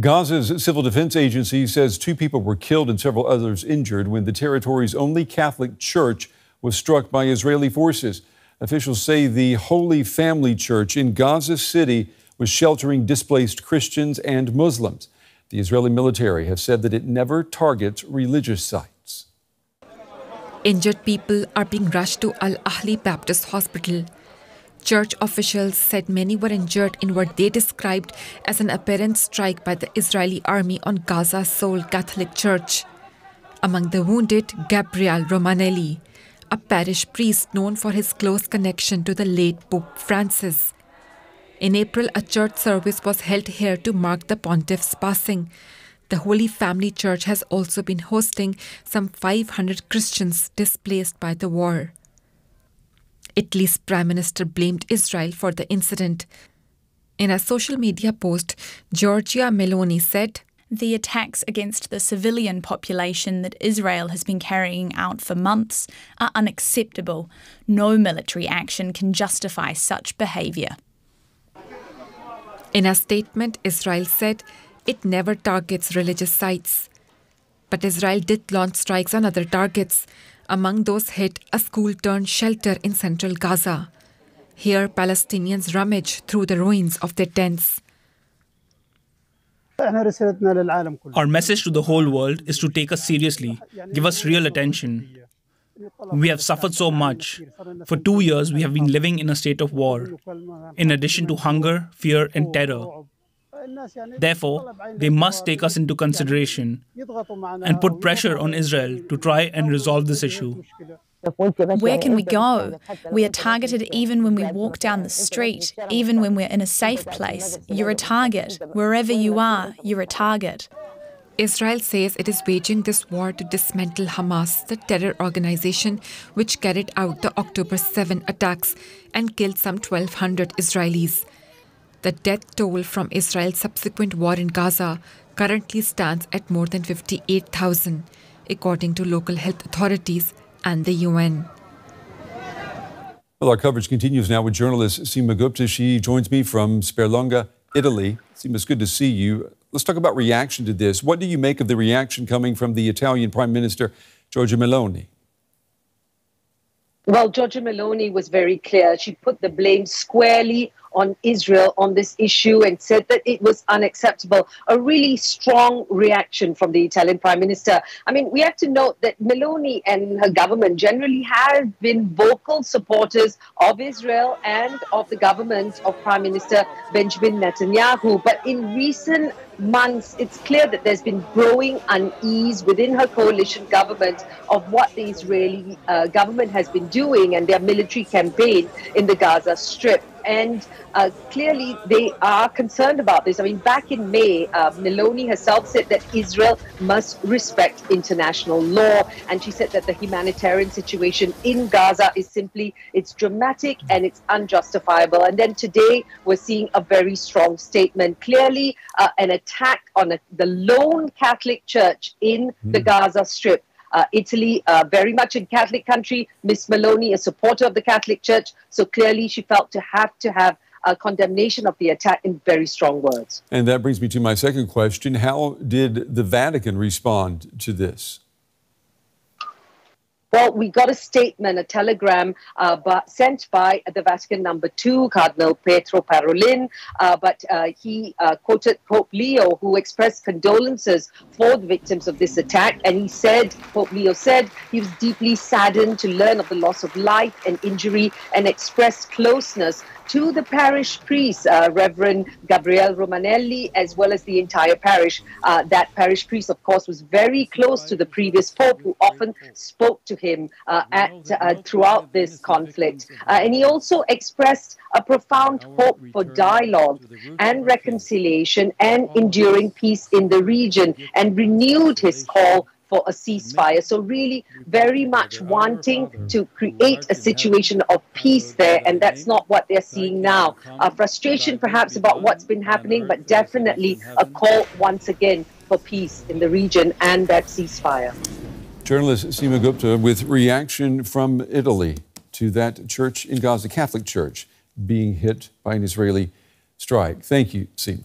Gaza's Civil Defense Agency says 2 people were killed and several others injured when the territory's only Catholic church was struck by Israeli forces. Officials say the Holy Family Church in Gaza City was sheltering displaced Christians and Muslims. The Israeli military have said that it never targets religious sites. Injured people are being rushed to Al-Ahli Baptist Hospital. Church officials said many were injured in what they described as an apparent strike by the Israeli army on Gaza's sole Catholic Church. Among the wounded, Gabriele Romanelli, a parish priest known for his close connection to the late Pope Francis. In April, a church service was held here to mark the pontiff's passing. The Holy Family Church has also been hosting some 500 Christians displaced by the war. Italy's Prime Minister blamed Israel for the incident. In a social media post, Georgia Meloni said, "The attacks against the civilian population that Israel has been carrying out for months are unacceptable. No military action can justify such behaviour." In a statement, Israel said it never targets religious sites. But Israel did launch strikes on other targets. Among those hit, a school-turned-shelter in central Gaza. Here, Palestinians rummage through the ruins of their tents. Our message to the whole world is to take us seriously, give us real attention. We have suffered so much. For 2 years, we have been living in a state of war, in addition to hunger, fear, and terror. Therefore, they must take us into consideration and put pressure on Israel to try and resolve this issue. Where can we go? We are targeted even when we walk down the street, even when we're in a safe place. You're a target. Wherever you are, you're a target. Israel says it is waging this war to dismantle Hamas, the terror organization which carried out the October 7 attacks and killed some 1,200 Israelis. The death toll from Israel's subsequent war in Gaza currently stands at more than 58,000, according to local health authorities and the UN. Well, our coverage continues now with journalist Seema Gupta. She joins me from Sperlonga, Italy. Seema, it's good to see you. Let's talk about reaction to this. What do you make of the reaction coming from the Italian Prime Minister Georgia Meloni? Well, Georgia Meloni was very clear. She put the blame squarely on Israel on this issue and said that it was unacceptable. A really strong reaction from the Italian Prime Minister. I mean, we have to note that Meloni and her government generally have been vocal supporters of Israel and of the government of Prime Minister Benjamin Netanyahu. But in recent months, it's clear that there's been growing unease within her coalition government of what the Israeli government has been doing and their military campaign in the Gaza Strip. And clearly they are concerned about this. I mean, back in May, Meloni herself said that Israel must respect international law. And she said that the humanitarian situation in Gaza is simply, it's dramatic and it's unjustifiable. And then today we're seeing a very strong statement. Clearly an attack on the lone Catholic church in the Gaza Strip. Italy, very much a Catholic country. Miss Meloni, a supporter of the Catholic Church. So clearly she felt to have a condemnation of the attack in very strong words. And that brings me to my second question. How did the Vatican respond to this? Well, we got a statement, a telegram sent by the Vatican #2, Cardinal Pietro Parolin, but he quoted Pope Leo, who expressed condolences for the victims of this attack. And he said, Pope Leo said, he was deeply saddened to learn of the loss of life and injury and expressed closeness to the parish priest, Reverend Gabriele Romanelli, as well as the entire parish. That parish priest, of course, was very close to the previous pope, who often spoke to him throughout this conflict. And he also expressed a profound hope for dialogue and reconciliation and enduring peace in the region, and renewed his call for a ceasefire. So really very much wanting to create a situation of peace there, and that's not what they're seeing now. Frustration perhaps about what's been happening, but definitely a call once again for peace in the region and that ceasefire. Journalist Seema Gupta with reaction from Italy to that church in Gaza, Catholic Church, being hit by an Israeli strike. Thank you, Seema.